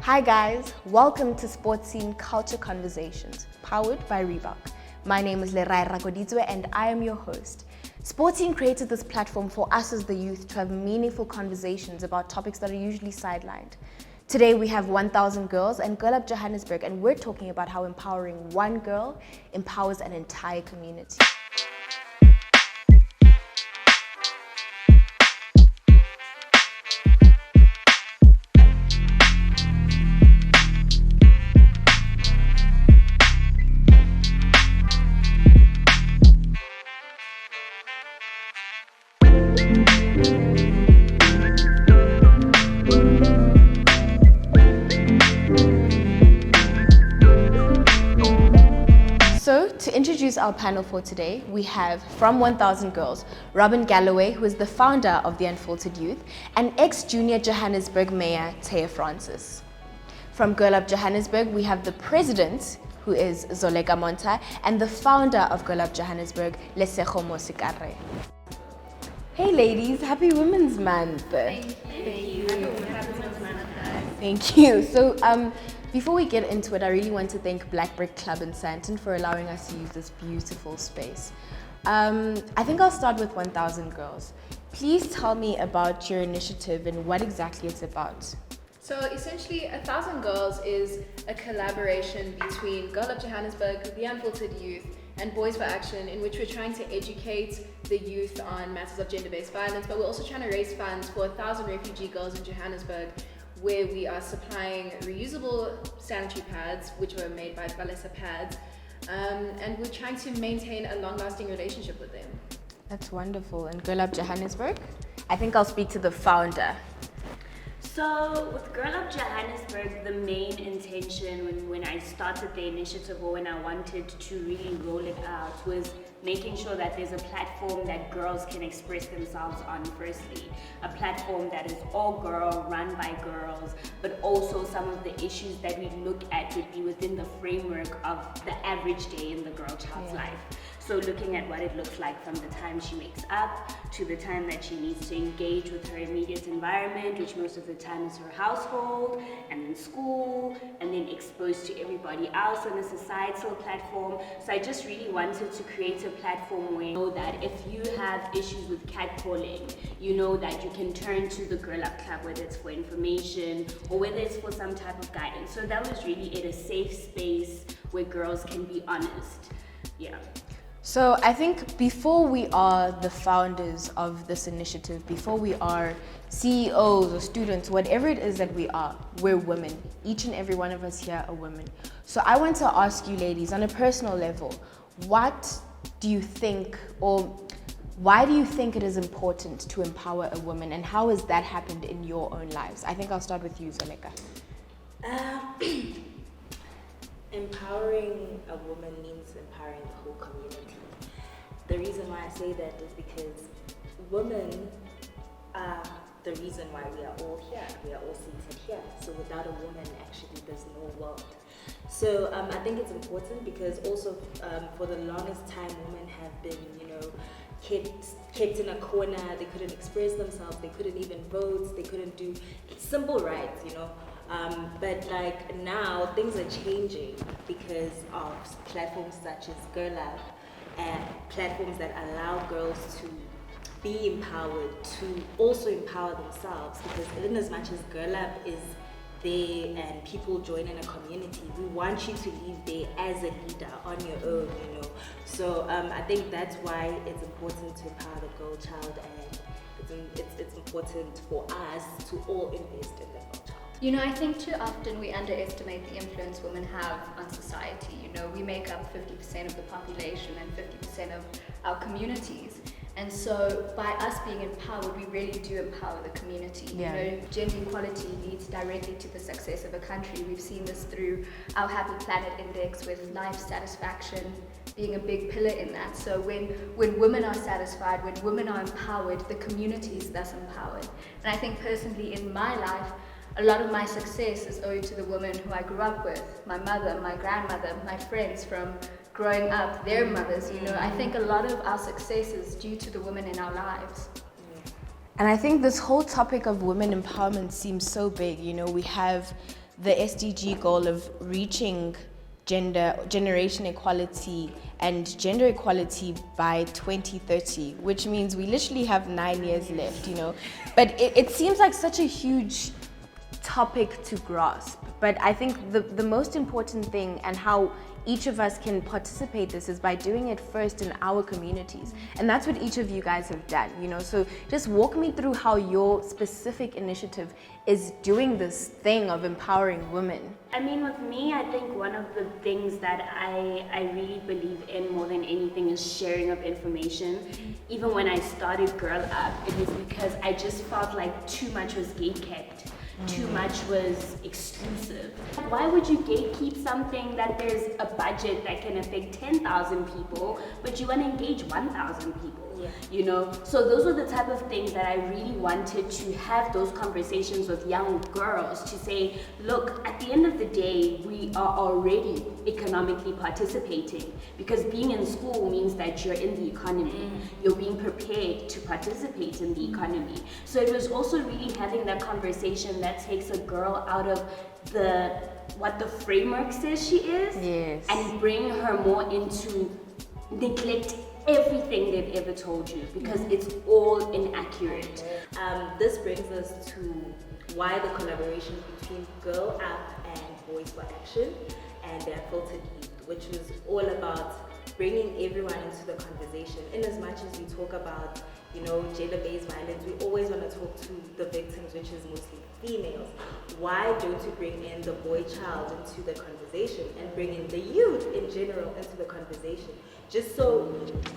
Hi guys, welcome to Sportscene Culture Conversations, powered by Reebok. My name is Lerai and I am your host. Sportscene created this platform for us as the youth to have meaningful conversations about topics that are usually sidelined. Today we have 1,000 girls and Girl Up Johannesburg, and we're talking about how empowering one girl empowers an entire community. So, to introduce our panel for today, we have from 1,000 Girls, Robin Galloway, who is the founder of the Unfiltered Youth, and ex-Junior Johannesburg Mayor, Taya Francis. From Girl Up Johannesburg, we have the president, who is Zoleka Monta, and the founder of Girl Up Johannesburg, Lesego Mosikare. Hey ladies, happy Women's Month. Thank you. Happy Women's Month, guys. Thank you. So, before we get into it, I really want to thank Black Brick Club in Sandton for allowing us to use this beautiful space. I think I'll start with 1,000 Girls. Please tell me about your initiative and what exactly it's about. So essentially, 1,000 Girls is a collaboration between Girl Up Johannesburg, the Unfiltered Youth, and Boys for Action, in which we're trying to educate the youth on matters of gender-based violence, but we're also trying to raise funds for 1,000 refugee girls in Johannesburg, where we are supplying reusable sanitary pads, which were made by Balesa Pads, and we're trying to maintain a long-lasting relationship with them. That's wonderful. And Girl Up Johannesburg? I think I'll speak to the founder. So with Girl Up Johannesburg, the main intention when I started the initiative, or when I wanted to really roll it out, was making sure that there's a platform that girls can express themselves on firstly. A platform that is all girl, run by girls, but also some of the issues that we look at would be within the framework of the average day in the girl child's life. So looking at what it looks like from the time she wakes up to the time that she needs to engage with her immediate environment, which most of the time is her household, and then school, and then exposed to everybody else on a societal platform. So I just really wanted to create a platform where you know that if you have issues with catcalling, you know that you can turn to the Girl Up Club, whether it's for information or whether it's for some type of guidance. So that was really it, a safe space where girls can be honest. Yeah. So I think before we are the founders of this initiative, before we are CEOs or students, whatever it is that we are, we're women. Each and every one of us here are women. So I want to ask you ladies, on a personal level, what do you think, or why do you think it is important to empower a woman, and how has that happened in your own lives? I think I'll start with you, Zoleka. Empowering a woman means empowering the whole community. The reason why I say that is because women are the reason why we are all here. We are all seated here. So without a woman, actually, there's no world. So I think it's important because also for the longest time, women have been, kept in a corner. They couldn't express themselves. They couldn't even vote. They couldn't do simple rights, but like now things are changing because of platforms such as Girl Up and platforms that allow girls to be empowered, to also empower themselves, because in as much as Girl Up is there and people join in a community, we want you to live there as a leader on your own, So I think that's why it's important to empower the girl child, and it's important for us to all invest in the girl child. I think too often we underestimate the influence women have on society. We make up 50% of the population and 50% of our communities. And so by us being empowered, we really do empower the community. Gender equality leads directly to the success of a country. We've seen this through our Happy Planet Index, with life satisfaction being a big pillar in that. So when women are satisfied, when women are empowered, the community is thus empowered. And I think personally in my life, a lot of my success is owed to the women who I grew up with, my mother, my grandmother, my friends from growing up, their mothers, I think a lot of our success is due to the women in our lives. And I think this whole topic of women empowerment seems so big. We have the SDG goal of reaching generation equality and gender equality by 2030, which means we literally have 9 years left, you know. But it seems like such a huge topic to grasp. But I think the most important thing and how each of us can participate this is by doing it first in our communities. And that's what each of you guys have done, you know. So just walk me through how your specific initiative is doing this thing of empowering women. I mean, with me, I think one of the things that I really believe in more than anything is sharing of information. Even when I started Girl Up, it was because I just felt like too much was gatekept. Too much was exclusive. Why would you gatekeep something that there's a budget that can affect 10,000 people, but you want to engage 1,000 people? Yeah. You know, so those were the type of things that I really wanted to have those conversations with young girls to say, look, at the end of the day, we are already economically participating, because being in school means that you're in the economy. You're being prepared to participate in the economy. So it was also really having that conversation that takes a girl out of what the framework says she is, yes, and bring her more into neglect everything they've ever told you, because it's all inaccurate. This brings us to why the collaboration between Girl Up and Boys for Action and their Filtered Youth, which was all about bringing everyone into the conversation. In as much as we talk about, you know, gender-based violence, we always want to talk to the victims, which is mostly females. Why don't you bring in the boy child into the conversation and bring in the youth in general into the conversation? Just so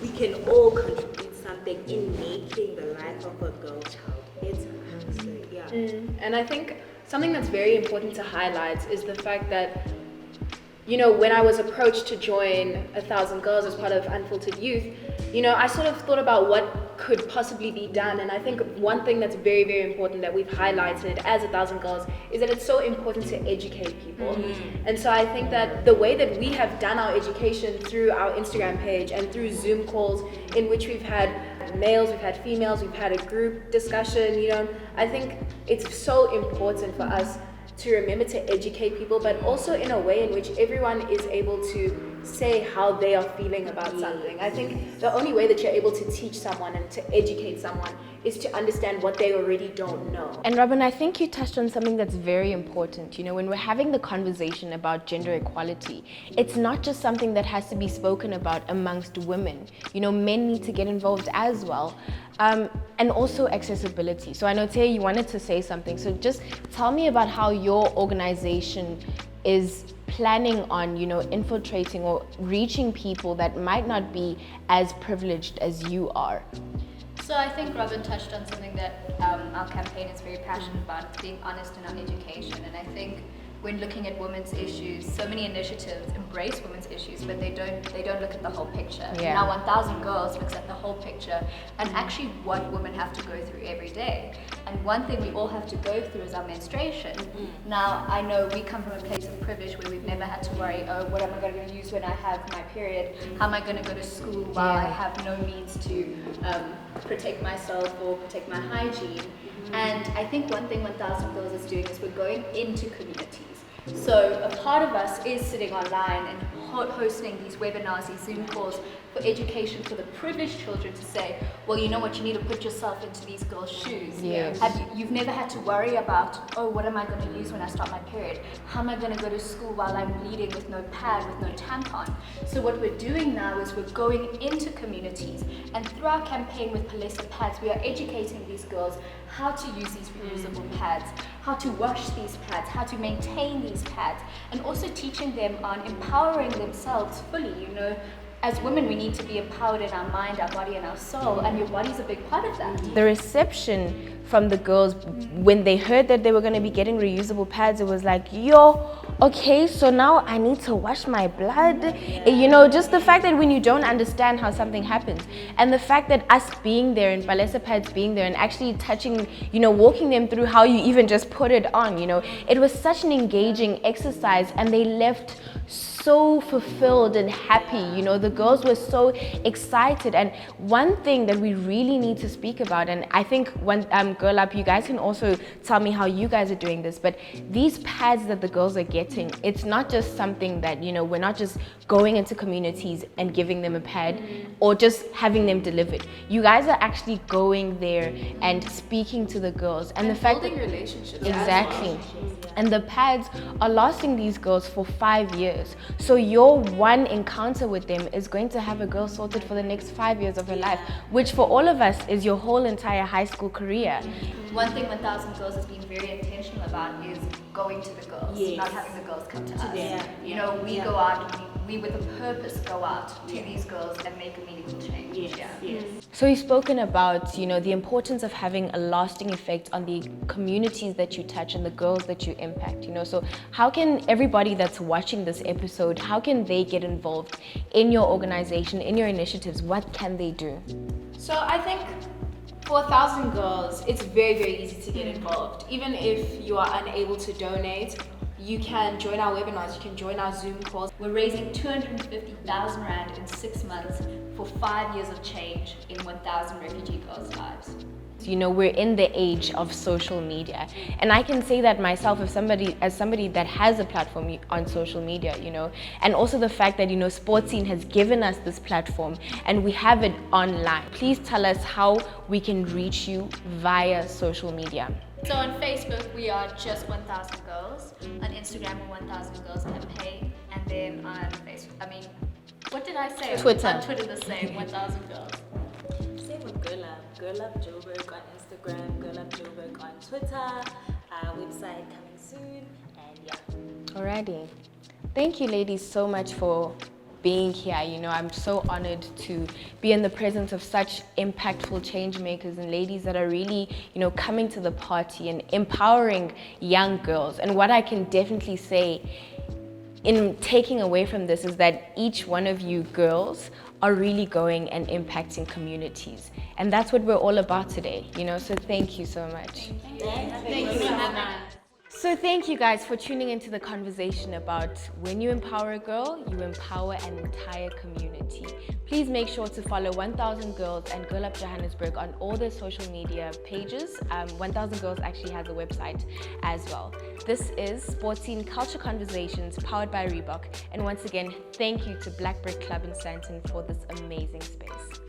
we can all contribute something in making the life of a girl child better. So, yeah. And I think something that's very important to highlight is the fact that, you know, when I was approached to join 1,000 Girls as part of Unfiltered Youth, you know, I sort of thought about what could possibly be done. And I think one thing that's very, very important that we've highlighted as 1,000 Girls is that it's so important to educate people. And so I think that the way that we have done our education through our Instagram page and through Zoom calls in which we've had males, we've had females, we've had a group discussion, you know, I think it's so important for us to remember to educate people, but also in a way in which everyone is able to say how they are feeling about something. I think the only way that you're able to teach someone and to educate someone is to understand what they already don't know. And Robin, I think you touched on something that's very important. You know, when we're having the conversation about gender equality, it's not just something that has to be spoken about amongst women. You know, men need to get involved as well. And also accessibility. So I know, Tia, you wanted to say something. So just tell me about how your organization is planning on, you know, infiltrating or reaching people that might not be as privileged as you are. So I think Robin touched on something that our campaign is very passionate about. It's being honest in our education. And I think when looking at women's issues, so many initiatives embrace women's issues, but they don't look at the whole picture. Yeah. Now 1,000 Girls looks at the whole picture and actually what women have to go through every day. And one thing we all have to go through is our menstruation. Now I know we come from a place of privilege where we've never had to worry, oh, what am I going to use when I have my period? How am I going to go to school while I have no means to protect myself or protect my hygiene? And I think one thing 1,000 Girls is doing is we're going into communities. So a part of us is sitting online and hosting these webinars, these Zoom calls for education for the privileged children to say, well, you know what, you need to put yourself into these girls' shoes. Yes. You've never had to worry about, oh, what am I going to use when I start my period? How am I going to go to school while I'm bleeding with no pad, with no tampon? So what we're doing now is we're going into communities, and through our campaign with Palesa Pads, we are educating these girls how to use these reusable pads, how to wash these pads, how to maintain these pads, and also teaching them on empowering themselves fully. You know, as women, we need to be empowered in our mind, our body, and our soul, and your body's a big part of that. The reception from the girls when they heard that they were going to be getting reusable pads, it was like, yo, okay, so now I need to wash my blood. You know, just the fact that when you don't understand how something happens, and the fact that us being there and Palesa Pads being there and actually touching, you know, walking them through how you even just put it on, you know, it was such an engaging exercise, and they left so fulfilled and happy. You know, the girls were so excited. And one thing that we really need to speak about, and I think when Girl Up, you guys can also tell me how you guys are doing this, but these pads that the girls are getting, it's not just something that, you know, we're not just going into communities and giving them a pad or just having them delivered. You guys are actually going there and speaking to the girls, and the fact building that relationships. exactly. And the pads are lasting these girls for 5 years. So your one encounter with them is going to have a girl sorted for the next 5 years of her life, which for all of us is your whole entire high school career. One thing 1000 Girls has been very intentional about is going to the girls, not having the girls come to us. You know, we go out, we with a purpose go out to these girls and make a meaningful change. So you've spoken about, you know, the importance of having a lasting effect on the communities that you touch and the girls that you impact, you know. So how can everybody that's watching this episode, how can they get involved in your organization, in your initiatives? What can they do? So I think for 1000 Girls, it's very, very easy to get involved. Even if you are unable to donate, you can join our webinars, you can join our Zoom calls. We're raising 250,000 Rand in 6 months for 5 years of change in 1000 refugee girls' lives. You know, we're in the age of social media, and I can say that myself as somebody that has a platform on social media, you know, and also the fact that, you know, Sportscene has given us this platform and we have it online. Please tell us how we can reach you via social media. So on Facebook, we are just 1000 Girls. On Instagram, we're 1000 Girls Campaign. And then on Facebook, what did I say? Twitter. On Twitter, the same, 1000 Girls. Same with Girl Up. Girl Up Joburg on Instagram, Girl Up Joburg on Twitter. Website coming soon, and yeah. Alrighty. Thank you, ladies, so much for being here. You know, I'm so honored to be in the presence of such impactful change makers and ladies that are really, you know, coming to the party and empowering young girls. And what I can definitely say in taking away from this is that each one of you girls are really going and impacting communities. And that's what we're all about today, you know, so thank you so much. Thank you so much. So thank you guys for tuning into the conversation about when you empower a girl, you empower an entire community. Please make sure to follow 1000 Girls and Girl Up Johannesburg on all their social media pages. 1000 Girls actually has a website as well. This is Sportscene Culture Conversations powered by Reebok. And once again, thank you to Black Brick Club in Sandton for this amazing space.